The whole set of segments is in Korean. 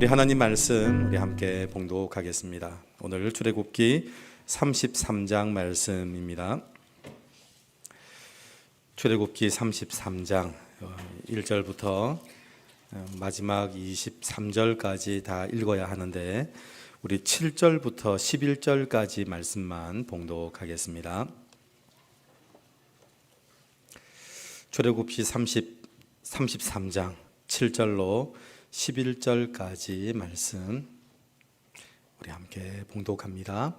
우리 하나님 말씀 우리 함께 봉독하겠습니다. 오늘 출애굽기 33장 말씀입니다. 출애굽기 33장 1절부터 마지막 23절까지 다 읽어야 하는데 우리 7절부터 11절까지 말씀만 봉독하겠습니다. 출애굽기 33장 7절로 11절까지 말씀 우리 함께 봉독합니다.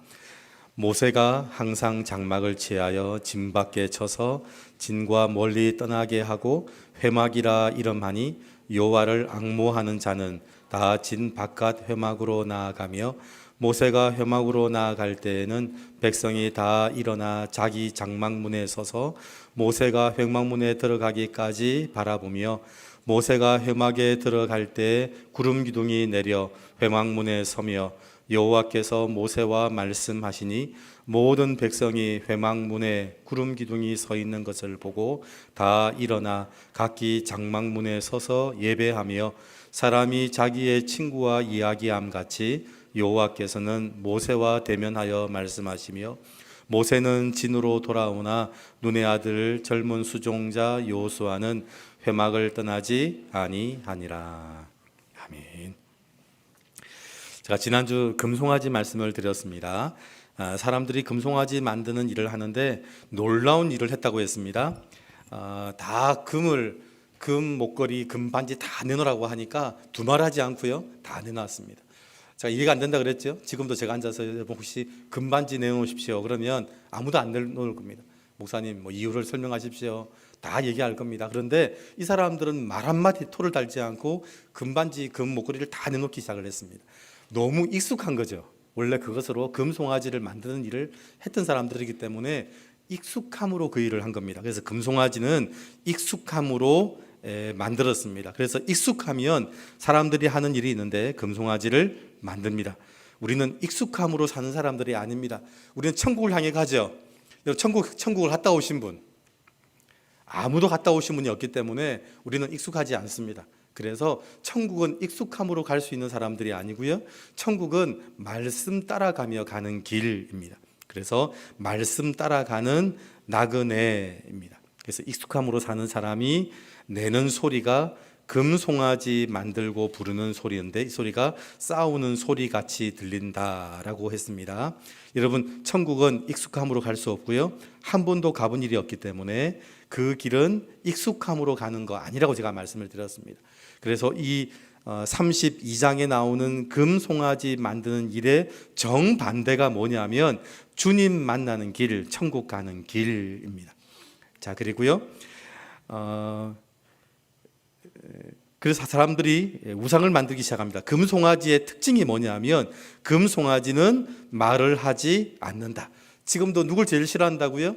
모세가 항상 장막을 취하여 진 밖에 쳐서 진과 멀리 떠나게 하고 회막이라 이름하니 여호와를 앙모하는 자는 다 진 바깥 회막으로 나아가며 모세가 회막으로 나아갈 때에는 백성이 다 일어나 자기 장막문에 서서 모세가 회막문에 들어가기까지 바라보며 모세가 회막에 들어갈 때 구름 기둥이 내려 회막문에 서며 여호와께서 모세와 말씀하시니 모든 백성이 회막문에 구름 기둥이 서 있는 것을 보고 다 일어나 각기 장막문에 서서 예배하며 사람이 자기의 친구와 이야기함 같이 여호와께서는 모세와 대면하여 말씀하시며 모세는 진으로 돌아오나 눈의 아들 젊은 수종자 여호수아는 회막을 떠나지 아니하니라. 아멘. 제가 지난주 금송아지 말씀을 드렸습니다. 사람들이 금송아지 만드는 일을 하는데 놀라운 일을 했다고 했습니다. 다 금 목걸이, 금 반지 다 내놓으라고 하니까 두말하지 않고요, 다 내놨습니다. 제가 이해가 안 된다 그랬죠. 지금도 제가 앉아서 혹시 금 반지 내놓으십시오 그러면 아무도 안 내놓을 겁니다. 목사님 뭐 이유를 설명하십시오. 다 얘기할 겁니다. 그런데 이 사람들은 말 한마디 토를 달지 않고 금반지, 금 목걸이를 다 내놓기 시작을 했습니다. 너무 익숙한 거죠. 원래 그것으로 금송아지를 만드는 일을 했던 사람들이기 때문에 익숙함으로 그 일을 한 겁니다. 그래서 금송아지는 익숙함으로 만들었습니다. 그래서 익숙하면 사람들이 하는 일이 있는데 금송아지를 만듭니다. 우리는 익숙함으로 사는 사람들이 아닙니다. 우리는 천국을 향해 가죠. 천국을 갔다 오신 분, 아무도 갔다 오신 분이 없기 때문에 우리는 익숙하지 않습니다. 그래서 천국은 익숙함으로 갈 수 있는 사람들이 아니고요, 천국은 말씀 따라가며 가는 길입니다. 그래서 말씀 따라가는 나그네입니다. 그래서 익숙함으로 사는 사람이 내는 소리가 금송아지 만들고 부르는 소리인데 이 소리가 싸우는 소리같이 들린다라고 했습니다. 여러분, 천국은 익숙함으로 갈 수 없고요, 한 번도 가본 일이 없기 때문에 그 길은 익숙함으로 가는 거 아니라고 제가 말씀을 드렸습니다. 그래서 이 32장에 나오는 금송아지 만드는 일의 정반대가 뭐냐면 주님 만나는 길, 천국 가는 길입니다. 자, 그리고요, 그래서 사람들이 우상을 만들기 시작합니다. 금송아지의 특징이 뭐냐면 금송아지는 말을 하지 않는다. 지금도 누굴 제일 싫어한다고요?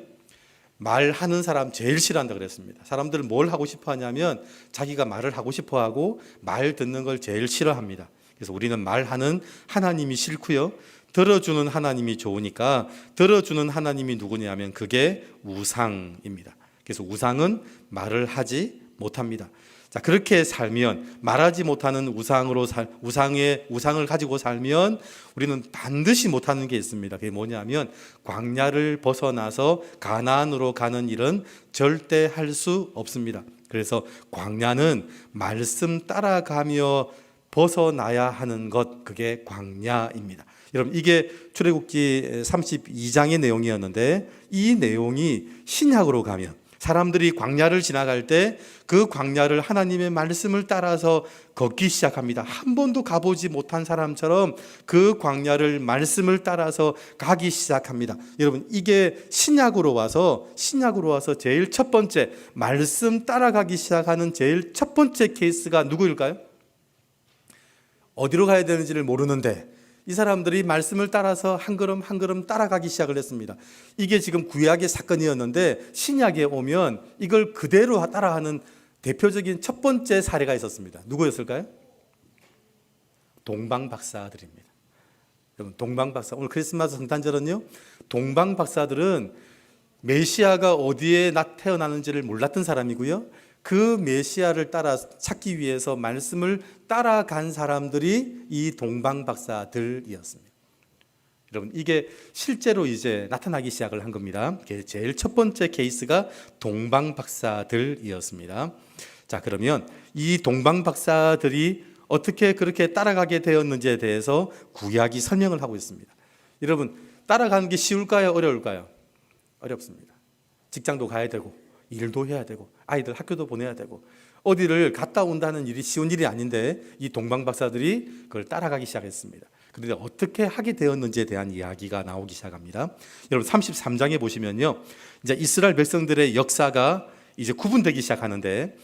말하는 사람 제일 싫어한다 그랬습니다. 사람들은 뭘 하고 싶어 하냐면 자기가 말을 하고 싶어 하고 말 듣는 걸 제일 싫어합니다. 그래서 우리는 말하는 하나님이 싫고요, 들어주는 하나님이 좋으니까 들어주는 하나님이 누구냐면 그게 우상입니다. 그래서 우상은 말을 하지 못합니다. 자, 그렇게 살면, 말하지 못하는 우상을 가지고 살면 우리는 반드시 못하는 게 있습니다. 그게 뭐냐면 광야를 벗어나서 가나안으로 가는 일은 절대 할 수 없습니다. 그래서 광야는 말씀 따라가며 벗어나야 하는 것, 그게 광야입니다. 여러분, 이게 출애굽기 32장의 내용이었는데 이 내용이 신약으로 가면 사람들이 광야를 지나갈 때 그 광야를 하나님의 말씀을 따라서 걷기 시작합니다. 한 번도 가보지 못한 사람처럼 그 광야를 말씀을 따라서 가기 시작합니다. 여러분, 이게 신약으로 와서 제일 첫 번째 말씀 따라가기 시작하는 제일 첫 번째 케이스가 누구일까요? 어디로 가야 되는지를 모르는데 이 사람들이 말씀을 따라서 한 걸음 한 걸음 따라가기 시작을 했습니다. 이게 지금 구약의 사건이었는데 신약에 오면 이걸 그대로 따라하는 대표적인 첫 번째 사례가 있었습니다. 누구였을까요? 동방박사들입니다. 여러분, 동방박사, 오늘 크리스마스 성탄절은요, 동방박사들은 메시아가 어디에 태어나는지를 몰랐던 사람이고요, 그 메시아를 따라 찾기 위해서 말씀을 따라간 사람들이 이 동방박사들이었습니다. 여러분, 이게 실제로 이제 나타나기 시작을 한 겁니다. 제일 첫 번째 케이스가 동방박사들이었습니다. 자, 그러면 이 동방박사들이 어떻게 그렇게 따라가게 되었는지에 대해서 구약이 설명을 하고 있습니다. 여러분, 따라가는 게 쉬울까요? 어려울까요? 어렵습니다. 직장도 가야 되고 일도 해야 되고 아이들 학교도 보내야 되고 어디를 갔다 온다는 일이 쉬운 일이 아닌데 이 동방박사들이 그걸 따라가기 시작했습니다. 그런데 어떻게 하게 되었는지에 대한 이야기가 나오기 시작합니다. 여러분, 33장에 보시면요, 이제 이스라엘 백성들의 역사가 이제 구분되기 시작하는데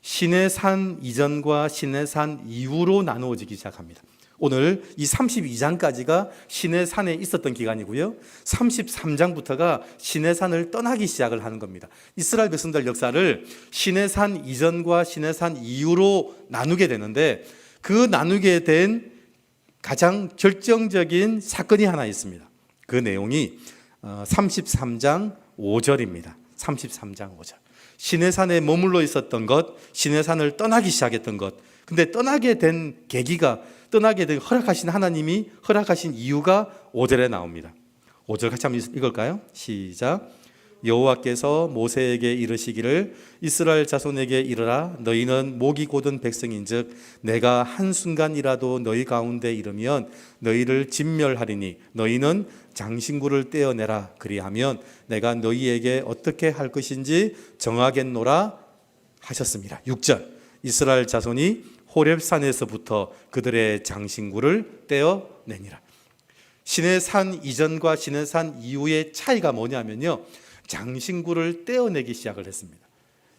시내산 이전과 시내산 이후로 나누어지기 시작합니다. 오늘 이 32장까지가 시내산에 있었던 기간이고요, 33장부터가 시내산을 떠나기 시작을 하는 겁니다. 이스라엘 백성들 역사를 시내산 이전과 시내산 이후로 나누게 되는데 그 나누게 된 가장 결정적인 사건이 하나 있습니다. 그 내용이 33장 5절입니다. 33장 5절. 시내산에 머물러 있었던 것, 시내산을 떠나기 시작했던 것. 근데 떠나게 된 계기가, 떠나게 된 허락하신 하나님이 허락하신 이유가 5절에 나옵니다. 5절 같이 한번 읽을까요? 시작. 여호와께서 모세에게 이르시기를 이스라엘 자손에게 이르라. 너희는 목이 곧은 백성인즉 내가 한순간이라도 너희 가운데 이르면 너희를 진멸하리니 너희는 장신구를 떼어내라. 그리하면 내가 너희에게 어떻게 할 것인지 정하겠노라 하셨습니다. 6절. 이스라엘 자손이 호렙산에서부터 그들의 장신구를 떼어내니라. 시내산 이전과 시내산 이후의 차이가 뭐냐면요, 장신구를 떼어내기 시작을 했습니다.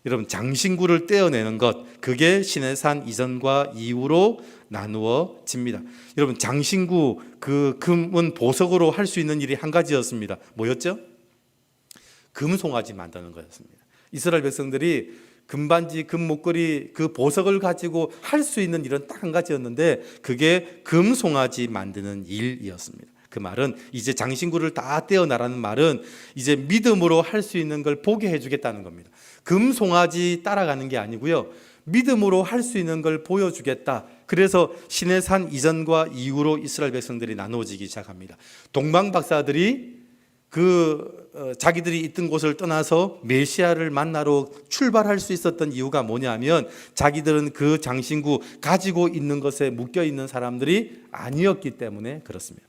여러분, 장신구를 떼어내는 것, 그게 시내산 이전과 이후로 나누어집니다. 여러분, 장신구, 그 금은 보석으로 할 수 있는 일이 한 가지였습니다. 뭐였죠? 금송아지 만드는 거였습니다. 이스라엘 백성들이 금반지, 금목걸이, 그 보석을 가지고 할 수 있는 일은 딱 한 가지였는데 그게 금송아지 만드는 일이었습니다. 그 말은 이제 장신구를 다 떼어나라는 말은 이제 믿음으로 할 수 있는 걸 보게 해주겠다는 겁니다. 금송아지 따라가는 게 아니고요, 믿음으로 할 수 있는 걸 보여주겠다. 그래서 시내산 이전과 이후로 이스라엘 백성들이 나누어지기 시작합니다. 동방박사들이 자기들이 있던 곳을 떠나서 메시아를 만나러 출발할 수 있었던 이유가 뭐냐면 자기들은 그 장신구 가지고 있는 것에 묶여 있는 사람들이 아니었기 때문에 그렇습니다.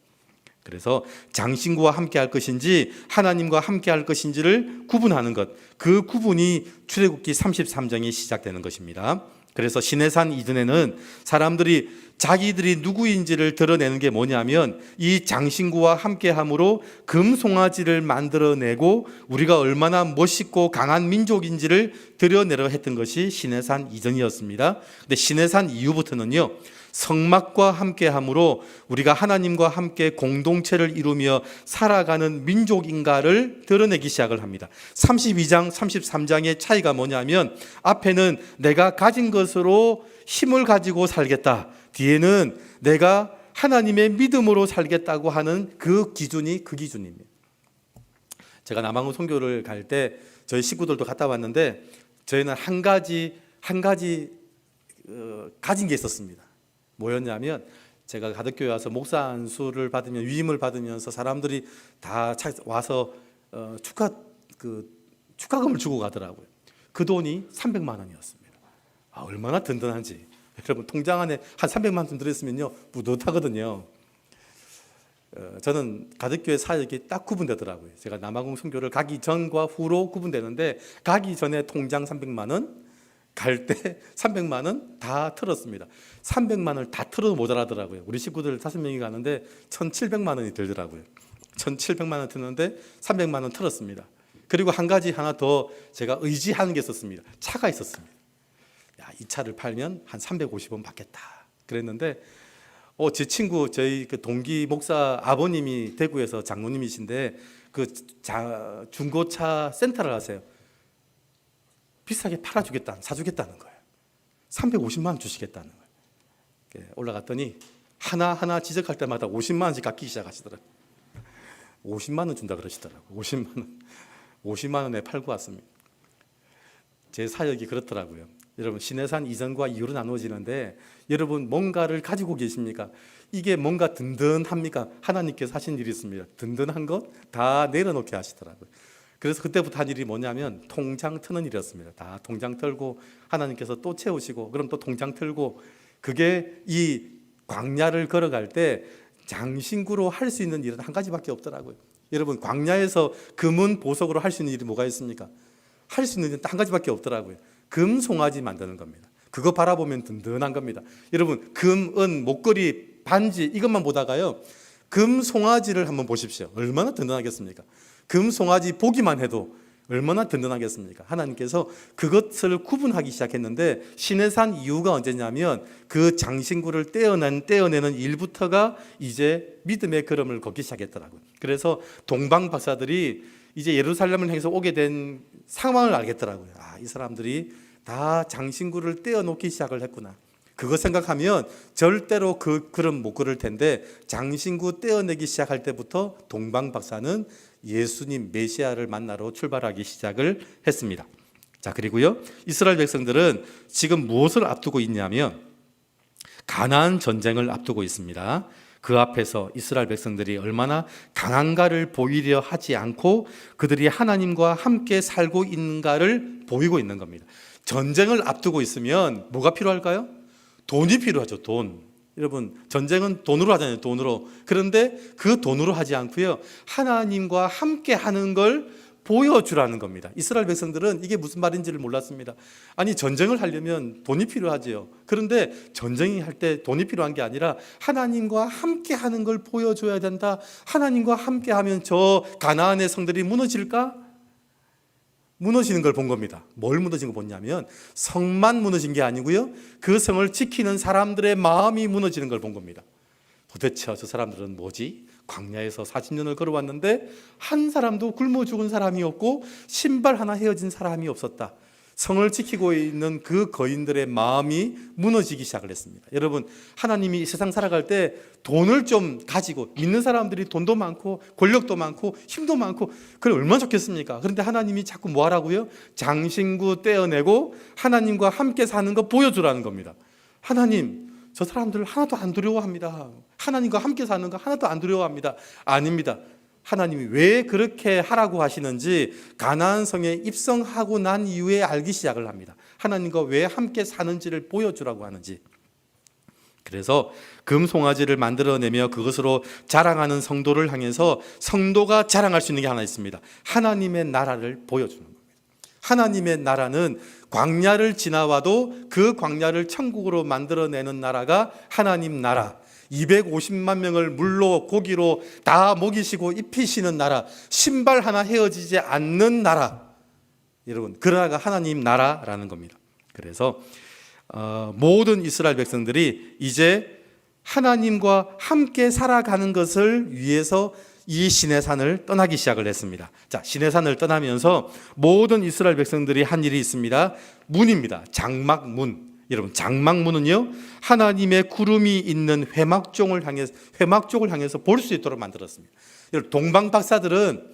그래서 장신구와 함께 할 것인지 하나님과 함께 할 것인지를 구분하는 것, 그 구분이 출애굽기 33장이 시작되는 것입니다. 그래서 시내산 이전에는 사람들이 자기들이 누구인지를 드러내는 게 뭐냐면 이 장신구와 함께함으로 금송아지를 만들어내고 우리가 얼마나 멋있고 강한 민족인지를 드러내려 했던 것이 시내산 이전이었습니다. 근데 시내산 이후부터는요, 성막과 함께함으로 우리가 하나님과 함께 공동체를 이루며 살아가는 민족인가를 드러내기 시작을 합니다. 32장, 33장의 차이가 뭐냐면 앞에는 내가 가진 것으로 힘을 가지고 살겠다, 뒤에는 내가 하나님의 믿음으로 살겠다고 하는 그 기준입니다. 제가 남한군 선교를 갈 때 저희 식구들도 갔다 왔는데 저희는 한 가지 가진 게 있었습니다. 뭐였냐면 제가 가덕교회 와서 목사 안수를 받으면 위임을 받으면서 사람들이 다 와서 축하금을 주고 가더라고요. 그 돈이 300만 원이었습니다. 얼마나 든든한지. 여러분, 통장 안에 한 300만 원 들어있으면요 뿌듯하거든요. 저는 가덕교회 사역이 딱 구분되더라고요. 제가 남아공 선교를 가기 전과 후로 구분되는데 가기 전에 통장 300만 원, 갈 때 300만 원 다 틀었습니다. 300만 원을 다 틀어도 모자라더라고요. 우리 식구들 5명이 가는데 1,700만 원이 들더라고요. 1,700만 원 드는데 300만 원 틀었습니다. 그리고 한 가지 하나 더 제가 의지하는 게 있었습니다. 차가 있었습니다. 이 차를 팔면 한 350원 받겠다 그랬는데 제 친구, 저희 그 동기 목사 아버님이 대구에서 장로님이신데 그 중고차 센터를 하세요. 비싸게 팔아주겠다, 사주겠다는 거예요. 350만 원 주시겠다는 거예요. 올라갔더니 하나하나 지적할 때마다 50만 원씩 갚기 시작하시더라고요. 50만 원 준다 그러시더라고요. 50만 원에 팔고 왔습니다. 제 사역이 그렇더라고요. 여러분, 시내산 이전과 이후로 나누어지는데 여러분 뭔가를 가지고 계십니까? 이게 뭔가 든든합니까? 하나님께서 하신 일이 있습니다. 든든한 것 다 내려놓게 하시더라고요. 그래서 그때부터 한 일이 뭐냐면 통장 트는 일이었습니다. 다 통장 털고 하나님께서 또 채우시고 그럼 또 통장 털고, 그게 이 광야를 걸어갈 때 장신구로 할 수 있는 일은 한 가지밖에 없더라고요. 여러분, 광야에서 금은 보석으로 할 수 있는 일이 뭐가 있습니까? 할 수 있는 일은 한 가지밖에 없더라고요. 금 송아지 만드는 겁니다. 그거 바라보면 든든한 겁니다. 여러분, 금, 은, 목걸이, 반지 이것만 보다가요, 금 송아지를 한번 보십시오. 얼마나 든든하겠습니까? 금 송아지 보기만 해도 얼마나 든든하겠습니까? 하나님께서 그것을 구분하기 시작했는데, 시내산 이유가 언제냐면 그 장신구를 떼어내는 일부터가 이제 믿음의 걸음을 걷기 시작했더라고요. 그래서 동방 박사들이 이제 예루살렘을 향해서 오게 된 상황을 알겠더라고요. 아, 이 사람들이 다 장신구를 떼어놓기 시작을 했구나. 그거 생각하면 절대로 그 걸음 못 걸을 텐데, 장신구 떼어내기 시작할 때부터 동방 박사는 예수님 메시아를 만나러 출발하기 시작을 했습니다. 자, 그리고요, 이스라엘 백성들은 지금 무엇을 앞두고 있냐면 가나안 전쟁을 앞두고 있습니다. 그 앞에서 이스라엘 백성들이 얼마나 강한가를 보이려 하지 않고 그들이 하나님과 함께 살고 있는가를 보이고 있는 겁니다. 전쟁을 앞두고 있으면 뭐가 필요할까요? 돈이 필요하죠. 돈. 여러분, 전쟁은 돈으로 하잖아요. 돈으로. 그런데 그 돈으로 하지 않고요, 하나님과 함께 하는 걸 보여주라는 겁니다. 이스라엘 백성들은 이게 무슨 말인지를 몰랐습니다. 아니, 전쟁을 하려면 돈이 필요하지요. 그런데 전쟁이 할 때 돈이 필요한 게 아니라 하나님과 함께 하는 걸 보여줘야 된다. 하나님과 함께 하면 저 가나안의 성들이 무너질까? 무너지는 걸 본 겁니다. 뭘 무너진 거 보냐면 성만 무너진 게 아니고요, 그 성을 지키는 사람들의 마음이 무너지는 걸 본 겁니다. 도대체 저 사람들은 뭐지? 광야에서 40년을 걸어왔는데 한 사람도 굶어 죽은 사람이 없고 신발 하나 헤어진 사람이 없었다. 성을 지키고 있는 그 거인들의 마음이 무너지기 시작을 했습니다. 여러분, 하나님이 이 세상 살아갈 때 돈을 좀 가지고, 믿는 사람들이 돈도 많고 권력도 많고 힘도 많고 그럼 얼마나 좋겠습니까? 그런데 하나님이 자꾸 뭐 하라고요? 장신구 떼어내고 하나님과 함께 사는 거 보여주라는 겁니다. 하나님, 저 사람들 하나도 안 두려워합니다. 하나님과 함께 사는 거 하나도 안 두려워합니다. 아닙니다. 하나님이 왜 그렇게 하라고 하시는지 가나안 성에 입성하고 난 이후에 알기 시작을 합니다. 하나님과 왜 함께 사는지를 보여주라고 하는지. 그래서 금송아지를 만들어내며 그것으로 자랑하는 성도를 향해서 성도가 자랑할 수 있는 게 하나 있습니다. 하나님의 나라를 보여주는 겁니다. 하나님의 나라는 광야를 지나와도 그 광야를 천국으로 만들어내는 나라가 하나님 나라. 250만 명을 물로 고기로 다 먹이시고 입히시는 나라, 신발 하나 헤어지지 않는 나라. 여러분, 그 나라가 하나님 나라라는 겁니다. 그래서 모든 이스라엘 백성들이 이제 하나님과 함께 살아가는 것을 위해서 이 시내산을 떠나기 시작을 했습니다. 자, 시내산을 떠나면서 모든 이스라엘 백성들이 한 일이 있습니다. 문입니다. 장막문. 여러분, 장막문은요, 하나님의 구름이 있는 회막 쪽을 향해서 볼 수 있도록 만들었습니다. 여러분, 동방 박사들은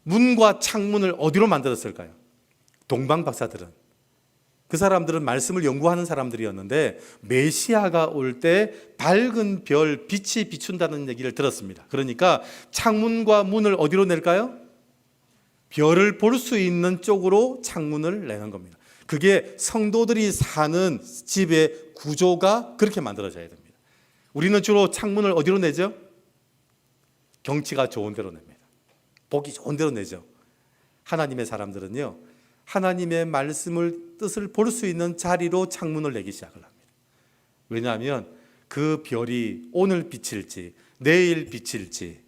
문과 창문을 어디로 만들었을까요? 동방 박사들은, 그 사람들은 말씀을 연구하는 사람들이었는데 메시아가 올 때 밝은 별, 빛이 비춘다는 얘기를 들었습니다. 그러니까 창문과 문을 어디로 낼까요? 별을 볼 수 있는 쪽으로 창문을 내는 겁니다. 그게 성도들이 사는 집의 구조가 그렇게 만들어져야 됩니다. 우리는 주로 창문을 어디로 내죠? 경치가 좋은 데로 냅니다. 보기 좋은 데로 내죠. 하나님의 사람들은요, 하나님의 말씀을 뜻을 볼 수 있는 자리로 창문을 내기 시작을 합니다. 왜냐하면 그 별이 오늘 비칠지 내일 비칠지,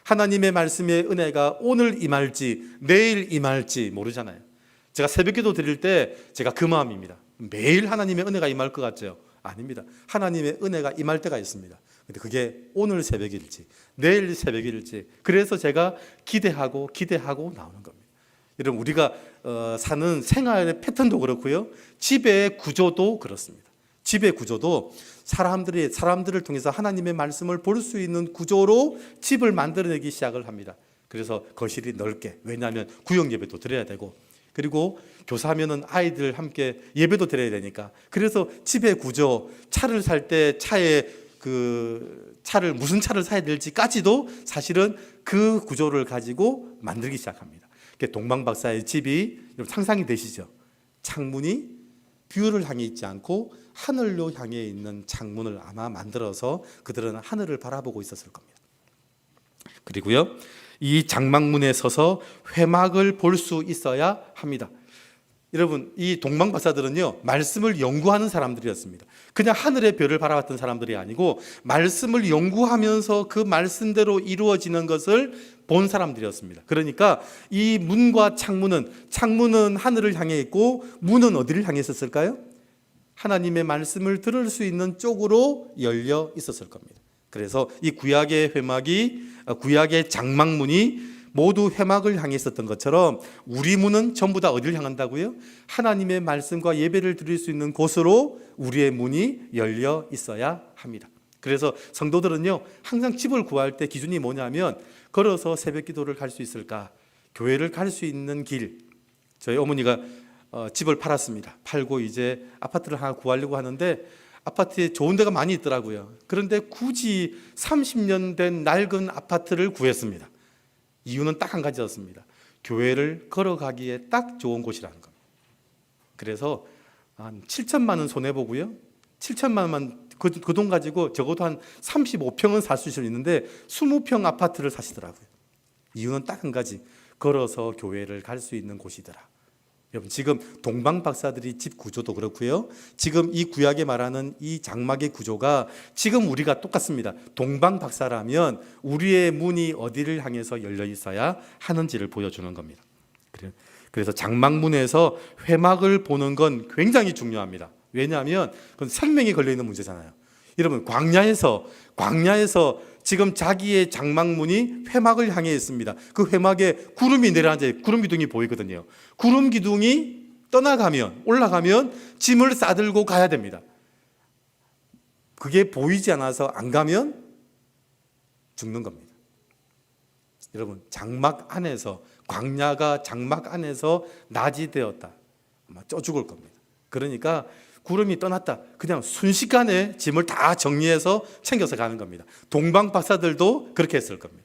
하나님의 말씀의 은혜가 오늘 임할지 내일 임할지 모르잖아요. 제가 새벽기도 드릴 때 제가 그 마음입니다. 매일 하나님의 은혜가 임할 것 같죠? 아닙니다. 하나님의 은혜가 임할 때가 있습니다. 근데 그게 오늘 새벽일지 내일 새벽일지, 그래서 제가 기대하고 나오는 겁니다. 여러분, 우리가 사는 생활의 패턴도 그렇고요, 집의 구조도 그렇습니다. 집의 구조도 사람들을 통해서 하나님의 말씀을 볼 수 있는 구조로 집을 만들어내기 시작을 합니다. 그래서 거실이 넓게, 왜냐하면 구역 예배도 드려야 되고, 그리고 교사하면은 아이들 함께 예배도 드려야 되니까. 그래서 집의 구조, 차를 살 때 차에 차를 무슨 차를 사야 될지까지도 사실은 그 구조를 가지고 만들기 시작합니다. 동방 박사의 집이 상상이 되시죠? 창문이 뷰를 향해 있지 않고 하늘로 향해 있는 창문을 아마 만들어서 그들은 하늘을 바라보고 있었을 겁니다. 그리고요, 이 장막문에 서서 회막을 볼 수 있어야 합니다. 여러분, 이 동방 박사들은요, 말씀을 연구하는 사람들이었습니다. 그냥 하늘의 별을 바라봤던 사람들이 아니고 말씀을 연구하면서 그 말씀대로 이루어지는 것을 본 사람들이었습니다. 그러니까 이 문과 창문은 하늘을 향해 있고 문은 어디를 향해 있었을까요? 하나님의 말씀을 들을 수 있는 쪽으로 열려 있었을 겁니다. 그래서 이 구약의 장막문이 모두 회막을 향해 있었던 것처럼 우리 문은 전부 다 어디를 향한다고요? 하나님의 말씀과 예배를 드릴 수 있는 곳으로 우리의 문이 열려 있어야 합니다. 그래서 성도들은요, 항상 집을 구할 때 기준이 뭐냐면, 걸어서 새벽 기도를 갈 수 있을까? 교회를 갈 수 있는 길. 저희 어머니가 집을 팔았습니다. 팔고 이제 아파트를 하나 구하려고 하는데 아파트에 좋은 데가 많이 있더라고요. 그런데 굳이 30년 된 낡은 아파트를 구했습니다. 이유는 딱 한 가지였습니다. 교회를 걸어가기에 딱 좋은 곳이라는 겁니다. 그래서 한 7천만 원 손해보고요, 7천만 원만 그 돈 가지고 적어도 한 35평은 살 수 있는데 20평 아파트를 사시더라고요. 이유는 딱 한 가지, 걸어서 교회를 갈 수 있는 곳이더라. 여러분, 지금 동방 박사들이 집 구조도 그렇고요, 지금 이 구약에 말하는 이 장막의 구조가 지금 우리가 똑같습니다. 동방 박사라면 우리의 문이 어디를 향해서 열려 있어야 하는지를 보여주는 겁니다. 그래서 장막문에서 회막을 보는 건 굉장히 중요합니다. 왜냐하면 그건 생명이 걸려있는 문제잖아요. 여러분, 광야에서 지금 자기의 장막문이 회막을 향해 있습니다. 그 회막에 구름이 내려앉아, 구름 기둥이 보이거든요. 구름 기둥이 올라가면 짐을 싸들고 가야 됩니다. 그게 보이지 않아서 안 가면 죽는 겁니다. 여러분, 광야가 장막 안에서 낮이 되었다, 아마 쪄 죽을 겁니다. 그러니까 구름이 떠났다, 그냥 순식간에 짐을 다 정리해서 챙겨서 가는 겁니다. 동방 박사들도 그렇게 했을 겁니다.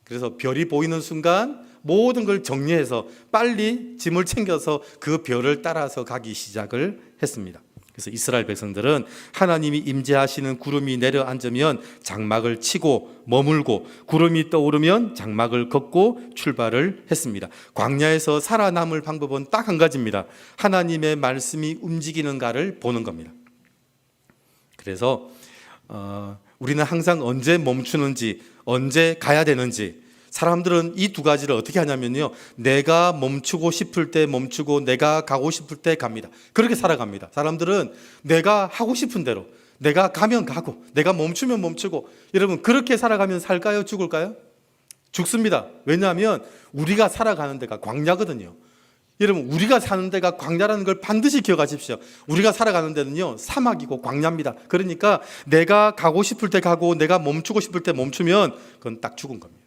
그래서 별이 보이는 순간 모든 걸 정리해서 빨리 짐을 챙겨서 그 별을 따라서 가기 시작을 했습니다. 그래서 이스라엘 백성들은 하나님이 임재하시는 구름이 내려앉으면 장막을 치고 머물고, 구름이 떠오르면 장막을 걷고 출발을 했습니다. 광야에서 살아남을 방법은 딱 한 가지입니다. 하나님의 말씀이 움직이는가를 보는 겁니다. 그래서 우리는 항상 언제 멈추는지, 언제 가야 되는지, 사람들은 이 두 가지를 어떻게 하냐면요, 내가 멈추고 싶을 때 멈추고 내가 가고 싶을 때 갑니다. 그렇게 살아갑니다. 사람들은 내가 하고 싶은 대로, 내가 가면 가고 내가 멈추면 멈추고. 여러분, 그렇게 살아가면 살까요? 죽을까요? 죽습니다. 왜냐하면 우리가 살아가는 데가 광야거든요. 여러분, 우리가 사는 데가 광야라는 걸 반드시 기억하십시오. 우리가 살아가는 데는요, 사막이고 광야입니다. 그러니까 내가 가고 싶을 때 가고 내가 멈추고 싶을 때 멈추면 그건 딱 죽은 겁니다.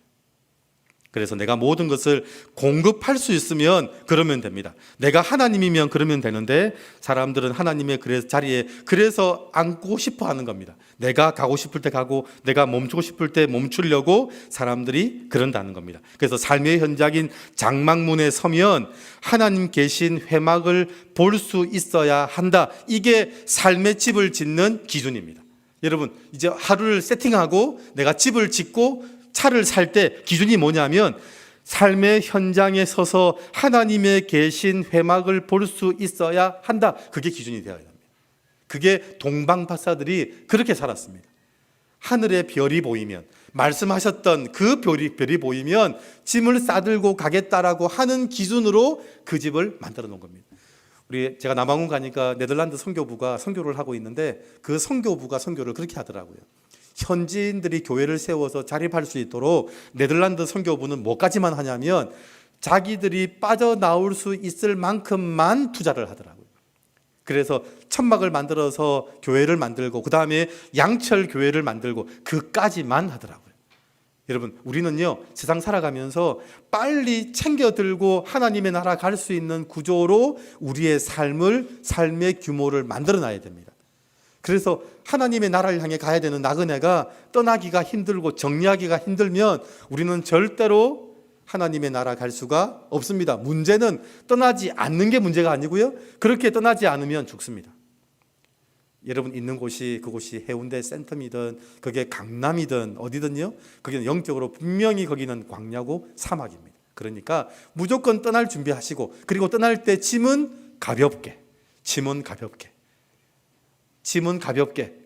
그래서 내가 모든 것을 공급할 수 있으면 그러면 됩니다. 내가 하나님이면 그러면 되는데, 사람들은 하나님의 자리에 그래서 앉고 싶어 하는 겁니다. 내가 가고 싶을 때 가고 내가 멈추고 싶을 때 멈추려고 사람들이 그런다는 겁니다. 그래서 삶의 현장인 장막문에 서면 하나님 계신 회막을 볼 수 있어야 한다. 이게 삶의 집을 짓는 기준입니다. 여러분, 이제 하루를 세팅하고 내가 집을 짓고 차를 살 때 기준이 뭐냐면, 삶의 현장에 서서 하나님의 계신 회막을 볼 수 있어야 한다. 그게 기준이 되어야 합니다. 그게 동방 박사들이 그렇게 살았습니다. 하늘의 별이 보이면, 말씀하셨던 그 별이 보이면 짐을 싸들고 가겠다라고 하는 기준으로 그 집을 만들어 놓은 겁니다. 제가 남아공 가니까 네덜란드 선교부가 선교를 하고 있는데, 그 선교부가 선교를 그렇게 하더라고요. 현지인들이 교회를 세워서 자립할 수 있도록 네덜란드 선교부는 뭐까지만 하냐면 자기들이 빠져나올 수 있을 만큼만 투자를 하더라고요. 그래서 천막을 만들어서 교회를 만들고, 그 다음에 양철 교회를 만들고, 그까지만 하더라고요. 여러분, 우리는요, 세상 살아가면서 빨리 챙겨 들고 하나님의 나라 갈 수 있는 구조로 우리의 삶의 규모를 만들어 놔야 됩니다. 그래서 하나님의 나라를 향해 가야 되는 나그네가 떠나기가 힘들고 정리하기가 힘들면 우리는 절대로 하나님의 나라 갈 수가 없습니다. 문제는 떠나지 않는 게 문제가 아니고요, 그렇게 떠나지 않으면 죽습니다. 여러분 있는 곳이 그곳이 해운대 센텀이든 그게 강남이든 어디든요, 거기는 영적으로 분명히 거기는 광야고 사막입니다. 그러니까 무조건 떠날 준비하시고, 그리고 떠날 때 짐은 가볍게,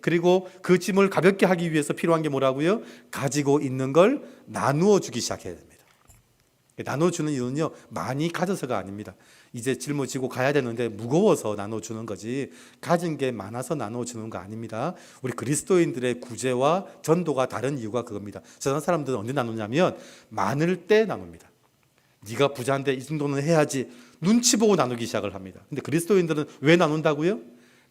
그리고 그 짐을 가볍게 하기 위해서 필요한 게 뭐라고요? 가지고 있는 걸 나누어 주기 시작해야 됩니다. 나눠주는 이유는요, 많이 가져서가 아닙니다. 이제 짊어지고 가야 되는데 무거워서 나눠주는 거지, 가진 게 많아서 나눠주는 거 아닙니다. 우리 그리스도인들의 구제와 전도가 다른 이유가 그겁니다. 세상 사람들은 언제 나누냐면 많을 때 나눕니다. 네가 부자인데 이 정도는 해야지, 눈치 보고 나누기 시작을 합니다. 근데 그리스도인들은 왜 나눈다고요?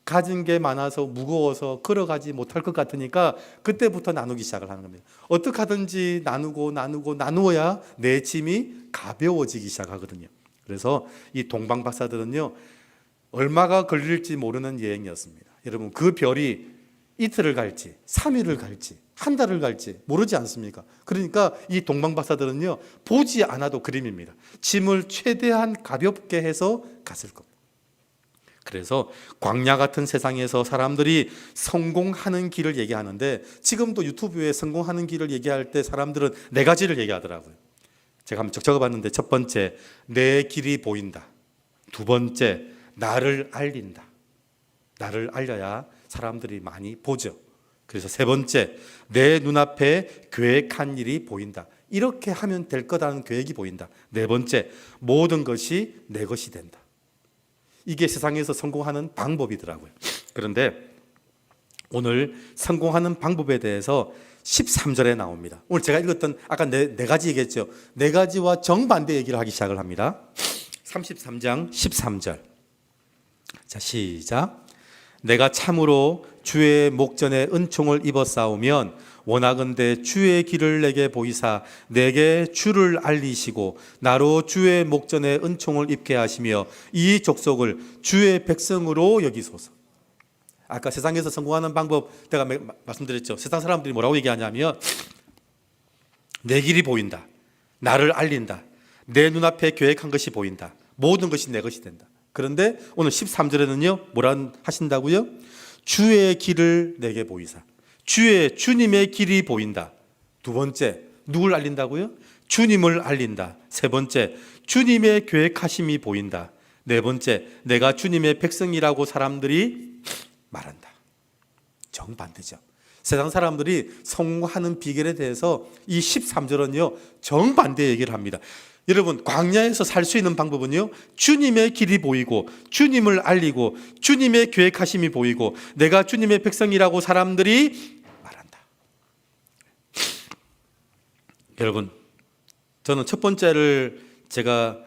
가진 게 많아서 무거워서 걸어가지 못할 것 같으니까 그때부터 나누기 시작을 하는 겁니다. 어떻게 하든지 나누어야 내 짐이 가벼워지기 시작하거든요. 그래서 이 동방 박사들은요, 얼마가 걸릴지 모르는 여행이었습니다. 여러분, 그 별이 이틀을 갈지 3일을 갈지 한 달을 갈지 모르지 않습니까? 그러니까 이 동방 박사들은요, 보지 않아도 그림입니다. 짐을 최대한 가볍게 해서 갔을 겁니다. 그래서 광야 같은 세상에서 사람들이 성공하는 길을 얘기하는데, 지금도 유튜브에 성공하는 길을 얘기할 때 사람들은 네 가지를 얘기하더라고요. 제가 한번 적어봤는데, 첫 번째, 내 길이 보인다. 두 번째, 나를 알린다. 나를 알려야 사람들이 많이 보죠. 그래서 세 번째, 내 눈앞에 계획한 일이 보인다. 이렇게 하면 될 거라는 계획이 보인다. 네 번째, 모든 것이 내 것이 된다. 이게 세상에서 성공하는 방법이더라고요. 그런데 오늘 성공하는 방법에 대해서 13절에 나옵니다. 오늘 제가 읽었던 아까 네 가지 얘기했죠. 네 가지와 정반대 얘기를 하기 시작을 합니다. 33장 13절. 자, 시작. 내가 참으로 주의 목전에 은총을 입었사오면 원하건대 주의 길을 내게 보이사 내게 주를 알리시고 나로 주의 목전에 은총을 입게 하시며 이 족속을 주의 백성으로 여기소서. 아까 세상에서 성공하는 방법 제가 말씀드렸죠. 세상 사람들이 뭐라고 얘기하냐면, 내 길이 보인다, 나를 알린다, 내 눈앞에 계획한 것이 보인다, 모든 것이 내 것이 된다. 그런데 오늘 13절에는요 뭐라 하신다고요? 주의 길을 내게 보이사. 주님의 길이 보인다. 두 번째, 누굴 알린다고요? 주님을 알린다. 세 번째, 주님의 계획하심이 보인다. 네 번째, 내가 주님의 백성이라고 사람들이 말한다. 정반대죠. 세상 사람들이 성공하는 비결에 대해서 이 13절은요 정반대 얘기를 합니다. 여러분, 광야에서 살 수 있는 방법은요, 주님의 길이 보이고 주님을 알리고 주님의 계획하심이 보이고 내가 주님의 백성이라고 사람들이 말한다. 여러분, 저는 첫 번째를 제가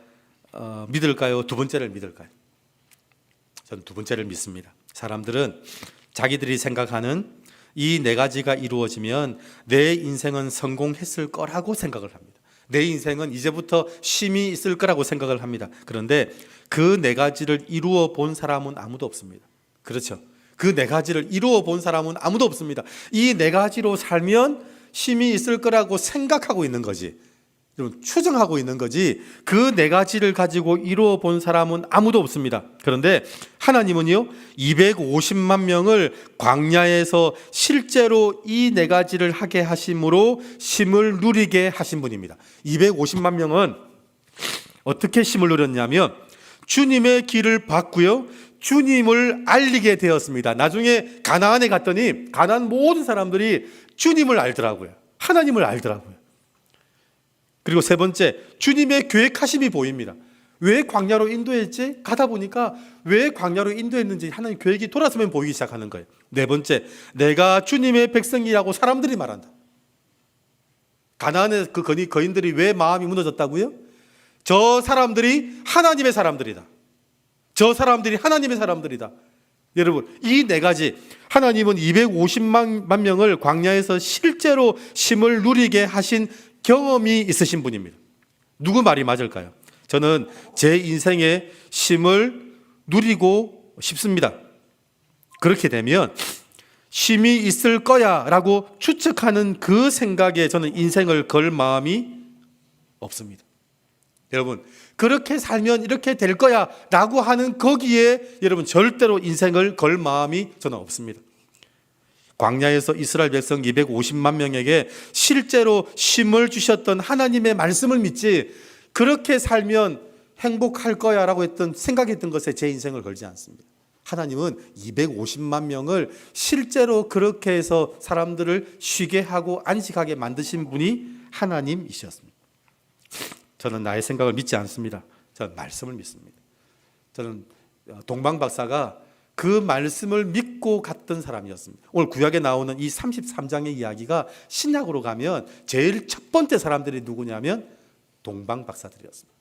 믿을까요? 두 번째를 믿을까요? 저는 두 번째를 믿습니다. 사람들은 자기들이 생각하는 이 네 가지가 이루어지면 내 인생은 성공했을 거라고 생각을 합니다. 내 인생은 이제부터 쉼이 있을 거라고 생각을 합니다. 그런데 그 네 가지를 이루어 본 사람은 아무도 없습니다. 그렇죠? 그 네 가지를 이루어 본 사람은 아무도 없습니다. 이 네 가지로 살면 쉼이 있을 거라고 생각하고 있는 거지, 추정하고 있는 거지, 그 네 가지를 가지고 이루어 본 사람은 아무도 없습니다. 그런데 하나님은요 250만 명을 광야에서 실제로 이 네 가지를 하게 하심으로 쉼을 누리게 하신 분입니다. 250만 명은 어떻게 쉼을 누렸냐면 주님의 길을 봤고요, 주님을 알리게 되었습니다. 나중에 가나안에 갔더니 가나안 모든 사람들이 주님을 알더라고요. 하나님을 알더라고요. 그리고 세 번째, 주님의 계획하심이 보입니다. 왜 광야로 인도했지? 가다 보니까 왜 광야로 인도했는지 하나님 계획이 돌아서면 보이기 시작하는 거예요. 네 번째, 내가 주님의 백성이라고 사람들이 말한다. 가나안의 그 거인들이 왜 마음이 무너졌다고요? 저 사람들이 하나님의 사람들이다. 저 사람들이 하나님의 사람들이다. 여러분, 이 네 가지, 하나님은 250만 명을 광야에서 실제로 쉼을 누리게 하신 경험이 있으신 분입니다. 누구 말이 맞을까요? 저는 제 인생의 쉼을 누리고 싶습니다. 그렇게 되면 쉼이 있을 거야 라고 추측하는 그 생각에 저는 인생을 걸 마음이 없습니다. 여러분, 그렇게 살면 이렇게 될 거야 라고 하는 거기에 여러분 절대로 인생을 걸 마음이 저는 없습니다. 광야에서 이스라엘 백성 250만 명에게 실제로 쉼을 주셨던 하나님의 말씀을 믿지, 그렇게 살면 행복할 거야 라고 생각했던 것에 제 인생을 걸지 않습니다. 하나님은 250만 명을 실제로 그렇게 해서 사람들을 쉬게 하고 안식하게 만드신 분이 하나님이셨습니다. 저는 나의 생각을 믿지 않습니다. 저는 말씀을 믿습니다. 저는 동방 박사가 그 말씀을 믿고 갔던 사람이었습니다. 오늘 구약에 나오는 이 33장의 이야기가 신약으로 가면 제일 첫 번째 사람들이 누구냐면 동방 박사들이었습니다.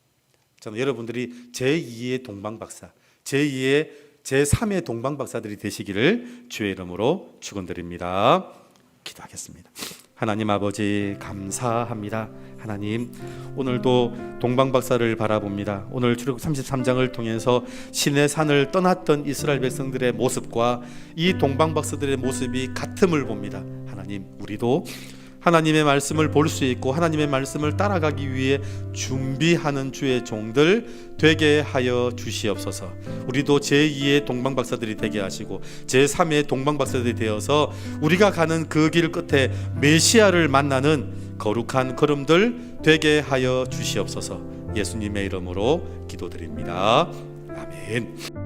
저는 여러분들이 제2의 동방 박사, 제2의 제3의 동방 박사들이 되시기를 주의 이름으로 축원드립니다. 기도하겠습니다. 하나님 아버지, 감사합니다. 하나님, 오늘도 동방 박사를 바라봅니다. 오늘 출애굽 33장을 통해서 시내 산을 떠났던 이스라엘 백성들의 모습과 이 동방 박사들의 모습이 같음을 봅니다. 하나님, 우리도 하나님의 말씀을 볼 수 있고 하나님의 말씀을 따라가기 위해 준비하는 주의 종들 되게 하여 주시옵소서. 우리도 제2의 동방 박사들이 되게 하시고 제3의 동방 박사들이 되어서 우리가 가는 그 길 끝에 메시아를 만나는 거룩한 걸음들 되게 하여 주시옵소서. 예수님의 이름으로 기도드립니다. 아멘.